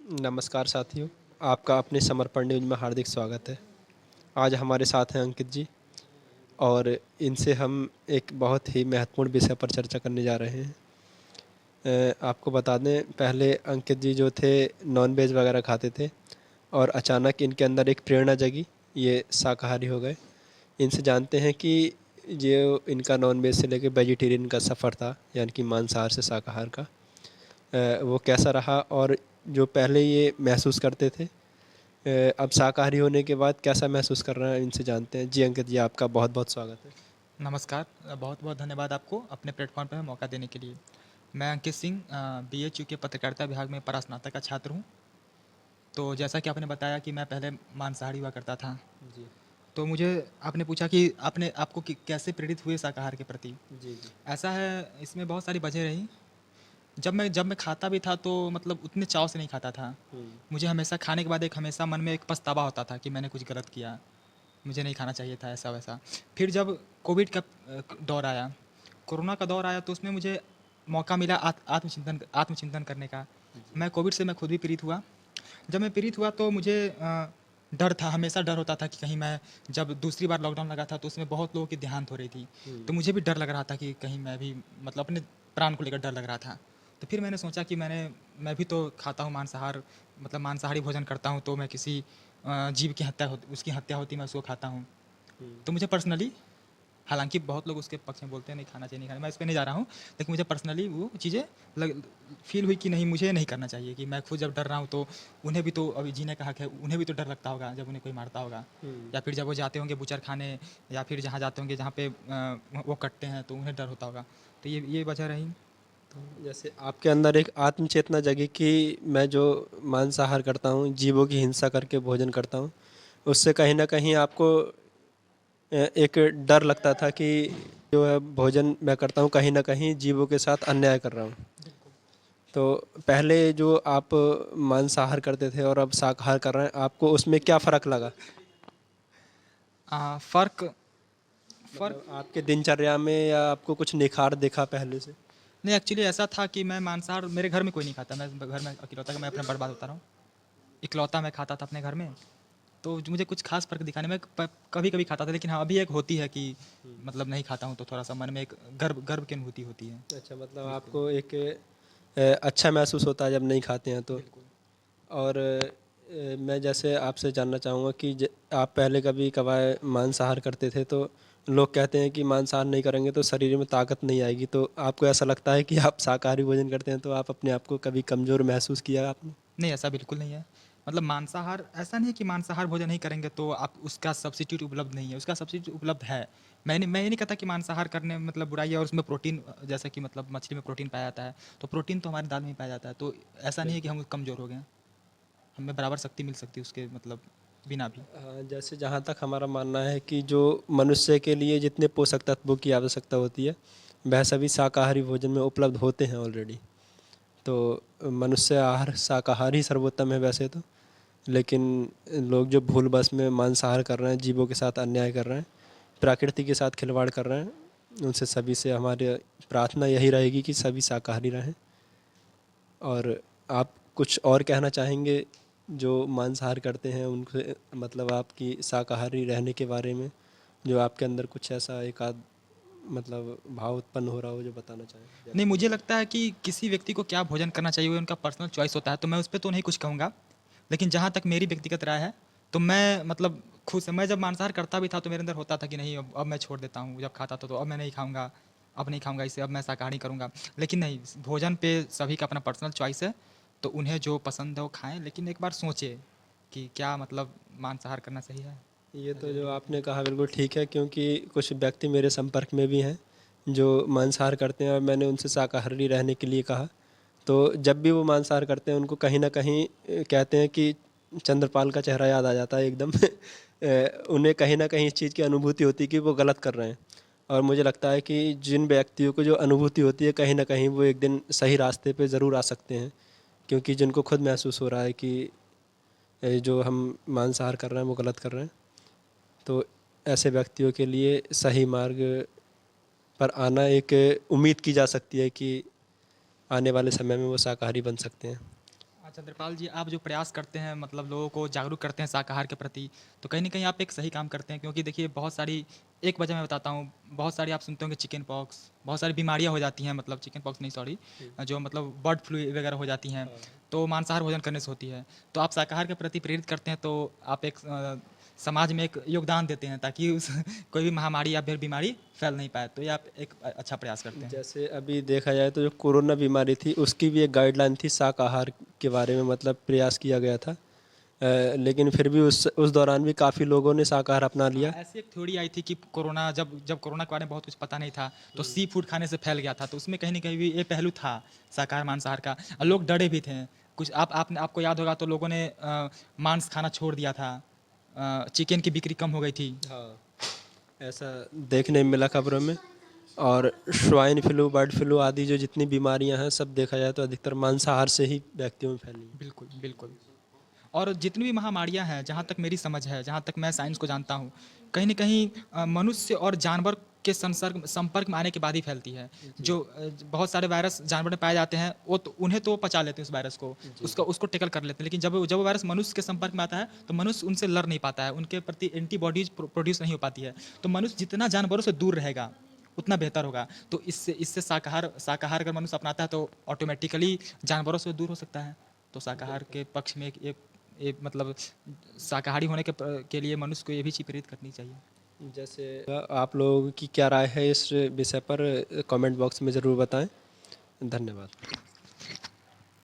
नमस्कार साथियों, आपका अपने समर्पण न्यूज़ में हार्दिक स्वागत है। आज हमारे साथ हैं अंकित जी और इनसे हम एक बहुत ही महत्वपूर्ण विषय पर चर्चा करने जा रहे हैं। आपको बता दें, पहले अंकित जी जो थे नॉन वेज वगैरह खाते थे और अचानक इनके अंदर एक प्रेरणा जगी, ये शाकाहारी हो गए। इनसे जानते हैं कि ये इनका नॉन वेज से लेकर वेजिटेरियन का सफ़र था, यानी कि मांसाहार से शाकाहार का, वो कैसा रहा और जो पहले ये महसूस करते थे, अब शाकाहारी होने के बाद कैसा महसूस कर रहे हैं, इनसे जानते हैं। जी अंकित जी, आपका बहुत बहुत स्वागत है। नमस्कार। बहुत बहुत धन्यवाद आपको अपने प्लेटफॉर्म पर मौका देने के लिए। मैं अंकित सिंह बीएचयू के पत्रकारिता विभाग में परास्नातक का छात्र हूँ। तो जैसा कि आपने बताया कि मैं पहले मांसाहारी हुआ करता था, जी तो मुझे आपने पूछा कि आपने आपको कैसे प्रेरित हुए शाकाहार के प्रति। जी जी। ऐसा है, इसमें बहुत सारी वजह रही। जब मैं खाता भी था तो मतलब उतने चाव से नहीं खाता था। हम्म। मुझे हमेशा खाने के बाद एक हमेशा मन में एक पछतावा होता था कि मैंने कुछ गलत किया, मुझे नहीं खाना चाहिए था ऐसा वैसा। फिर जब कोविड का दौर आया, कोरोना का दौर आया, तो उसमें मुझे मौका मिला आत्मचिंतन करने का। जी मैं कोविड से मैं खुद भी पीड़ित हुआ। जब मैं पीड़ित हुआ तो मुझे डर था, हमेशा डर होता था कि कहीं मैं, जब दूसरी बार लॉकडाउन लगा था तो उसमें बहुत लोगों की देहांत हो रही थी। हम्म तो मुझे भी डर लग रहा था कि कहीं मैं भी मतलब अपने प्राण को लेकर डर लग रहा था। तो फिर मैंने सोचा कि मैं भी तो खाता हूँ मांसाहार, मतलब मांसाहारी भोजन करता हूँ, तो मैं किसी जीव की हत्या होती, उसकी हत्या होती, मैं उसको खाता हूँ। हम्म। तो मुझे पर्सनली, हालांकि बहुत लोग उसके पक्ष में बोलते हैं नहीं खाना चाहिए, नहीं खाना, मैं इस पे नहीं जा रहा हूँ, लेकिन मुझे पर्सनली वो चीज़ें लग फील हुई कि नहीं, मुझे नहीं करना चाहिए। कि मैं खुद जब डर रहा हूँ तो उन्हें भी तो अभी जीने का हक है, उन्हें भी तो डर लगता होगा जब उन्हें कोई मारता होगा, हम्म। या फिर जब वो जाते होंगे बुचर खाने, या फिर जहाँ जाते होंगे जहाँ पे वो कटते हैं, तो उन्हें डर होता होगा। तो ये वजह रही। तो जैसे आपके अंदर एक आत्मचेतना जगी कि मैं जो मांसाहार करता हूँ, जीवों की हिंसा करके भोजन करता हूँ, उससे कहीं ना कहीं आपको एक डर लगता था कि जो है भोजन मैं करता हूँ, कहीं ना कहीं जीवों के साथ अन्याय कर रहा हूँ। बिल्कुल। तो पहले जो आप मांसाहार करते थे और अब शाकाहार कर रहे हैं, आपको उसमें क्या फ़र्क लगा? फ़र्क फ़र्क मतलब आपके दिनचर्या में, या आपको कुछ निखार दिखा पहले से? नहीं, एक्चुअली ऐसा था कि मैं मांसाहार, मेरे घर में कोई नहीं खाता, मैं घर में अकेलौता, कि मैं अपना बर्बाद होता रहा हूँ, इकलौता मैं खाता था अपने घर में। तो मुझे कुछ खास फ़र्क दिखा नहीं, मैं कभी कभी खाता था, लेकिन हाँ अभी एक होती है कि हुँ। मतलब नहीं खाता हूँ तो थोड़ा सा मन में एक गर्व गर्व की अनुभूति होती है। अच्छा, मतलब बिल्कुल। आपको एक अच्छा महसूस होता है जब नहीं खाते हैं तो। बिल्कुल। और मैं जैसे आपसे जानना चाहूँगा कि आप पहले कभी कभार मांसाहार करते थे, तो लोग कहते हैं कि मांसाहार नहीं करेंगे तो शरीर में ताकत नहीं आएगी, तो आपको ऐसा लगता है कि आप शाकाहारी भोजन करते हैं तो आप अपने आप को कभी कमज़ोर महसूस किया आपने? नहीं, ऐसा बिल्कुल नहीं है। मतलब मांसाहार ऐसा नहीं है कि मांसाहार भोजन नहीं करेंगे तो आप, उसका सब्स्टिट्यूट उपलब्ध नहीं है, उसका सब्स्टिट्यूट उपलब्ध है। मैं ये नहीं कहता कि मांसाहार करने में मतलब बुराई है, और उसमें प्रोटीन, जैसे कि मतलब मछली में प्रोटीन पाया जाता है, तो प्रोटीन तो हमारी दाल में ही पाया जाता है, तो ऐसा नहीं है कि बिल्कुल। हम कमज़ोर हो गए हैं। हमें बराबर शक्ति मिल सकती है उसके मतलब बिना भी। हाँ, जैसे जहाँ तक हमारा मानना है कि जो मनुष्य के लिए जितने पोषक तत्वों की आवश्यकता होती है, वह सभी शाकाहारी भोजन में उपलब्ध होते हैं ऑलरेडी। तो मनुष्य आहार शाकाहारी सर्वोत्तम है वैसे तो, लेकिन लोग जो भूलवश में मांसाहार कर रहे हैं, जीवों के साथ अन्याय कर रहे हैं, प्रकृति के साथ खिलवाड़ कर रहे हैं, उनसे सभी से हमारी प्रार्थना यही रहेगी कि सभी शाकाहारी रहें। और आप कुछ और कहना चाहेंगे जो मांसाहार करते हैं उनसे, मतलब आपकी शाकाहारी रहने के बारे में, जो आपके अंदर कुछ ऐसा एक आध मतलब भाव उत्पन्न हो रहा हो जो बताना चाहें, नहीं, व्यक्त करना मुझे चाहें? लगता है कि किसी व्यक्ति को क्या भोजन करना चाहिए वो उनका पर्सनल चॉइस होता है, तो मैं उस पे तो नहीं कुछ कहूँगा। लेकिन जहाँ तक मेरी व्यक्तिगत राय है, तो मैं मतलब खुद से, मैं जब मांसाहार करता भी था तो मेरे अंदर होता था कि नहीं, अब मैं छोड़ देता हूँ। जब खाता था तो अब मैं नहीं खाऊँगा, अब नहीं खाऊँगा इसे, अब मैं शाकाहारी करूँगा। लेकिन नहीं, भोजन पे सभी का अपना पर्सनल चॉइस है, तो उन्हें जो पसंद है वो खाएँ, लेकिन एक बार सोचें कि क्या मतलब मांसाहार करना सही है ये या तो जो ज़रूरी नहीं है। आपने कहा बिल्कुल ठीक है, क्योंकि कुछ व्यक्ति मेरे संपर्क में भी हैं जो मांसाहार करते हैं और मैंने उनसे शाकाहारी रहने के लिए कहा, तो जब भी वो मांसाहार करते हैं उनको कहीं ना कहीं कहते हैं कि चंद्रपाल का चेहरा याद आ जाता है एकदम। उन्हें कहीं ना कहीं इस चीज़ की अनुभूति होती है कि वो गलत कर रहे हैं। और मुझे लगता है कि जिन व्यक्तियों को जो अनुभूति होती है, कहीं ना कहीं वो एक दिन सही रास्ते पे ज़रूर आ सकते हैं, क्योंकि जिनको खुद महसूस हो रहा है कि जो हम मांसाहार कर रहे हैं वो गलत कर रहे हैं, तो ऐसे व्यक्तियों के लिए सही मार्ग पर आना एक उम्मीद की जा सकती है कि आने वाले समय में वो शाकाहारी बन सकते हैं। चंद्रपाल जी, आप जो प्रयास करते हैं मतलब लोगों को जागरूक करते हैं शाकाहार के प्रति, तो कहीं न कहीं आप एक सही काम करते हैं, क्योंकि देखिए बहुत सारी, एक वजह मैं बताता हूँ, बहुत सारी आप सुनते होंगे चिकन पॉक्स, बहुत सारी बीमारियाँ हो जाती हैं, मतलब चिकन पॉक्स नहीं सॉरी, जो मतलब बर्ड फ्लू वगैरह हो जाती हैं, तो मांसाहार भोजन करने से होती है। तो आप शाकाहार के प्रति प्रेरित करते हैं, तो आप एक समाज में एक योगदान देते हैं ताकि उस कोई भी महामारी या फिर बीमारी फैल नहीं पाए, तो ये आप एक अच्छा प्रयास करते हैं। जैसे अभी देखा जाए तो जो कोरोना बीमारी थी उसकी भी एक गाइडलाइन थी शाकाहार के बारे में, मतलब प्रयास किया गया था। लेकिन फिर भी उस दौरान भी काफ़ी लोगों ने शाकाहार अपना हाँ, लिया। ऐसी एक थ्योरी आई थी कि कोरोना, जब जब कोरोना के बारे में बहुत कुछ पता नहीं था, तो सी फूड खाने से फैल गया था, तो उसमें कहीं न कहीं भी ये पहलू था शाकाहार मांसाहार का, और लोग डरे भी थे। कुछ आपको याद होगा तो लोगों ने मांस खाना छोड़ दिया था, चिकन की बिक्री कम हो गई थी। हाँ, ऐसा देखने में मिला खबरों में। और स्वाइन फ्लू, बर्ड फ्लू आदि जो जितनी बीमारियां हैं सब देखा जाए तो अधिकतर मांसाहार से ही व्यक्तियों में फैली हैं। बिल्कुल, बिल्कुल। और जितनी भी महामारियाँ हैं, जहाँ तक मेरी समझ है, जहाँ तक मैं साइंस को जानता हूँ, कहीं न कहीं मनुष्य और जानवर के संपर्क में आने के बाद ही फैलती है। जो बहुत सारे वायरस जानवर में पाए जाते हैं, वो तो उन्हें तो पचा लेते हैं उस वायरस को, उसको टैकल कर लेते हैं। लेकिन जब वो वायरस मनुष्य के संपर्क में आता है, तो मनुष्य उनसे लड़ नहीं पाता है, उनके प्रति एंटीबॉडीज़ प्रोड्यूस नहीं हो पाती है। तो मनुष्य जितना जानवरों से दूर रहेगा, उतना बेहतर होगा। तो इससे शाकाहार अगर मनुष्य अपनाता है, तो ऑटोमैटिकली जानवरों से दूर हो सकता है। तो शाकाहार के पक्ष में एक मतलब शाकाहारी होने के लिए मनुष्य को ये भी चीज़ प्रेरित करनी चाहिए। जैसे आप लोगों की क्या राय है इस विषय पर, कमेंट बॉक्स में ज़रूर बताएं। धन्यवाद।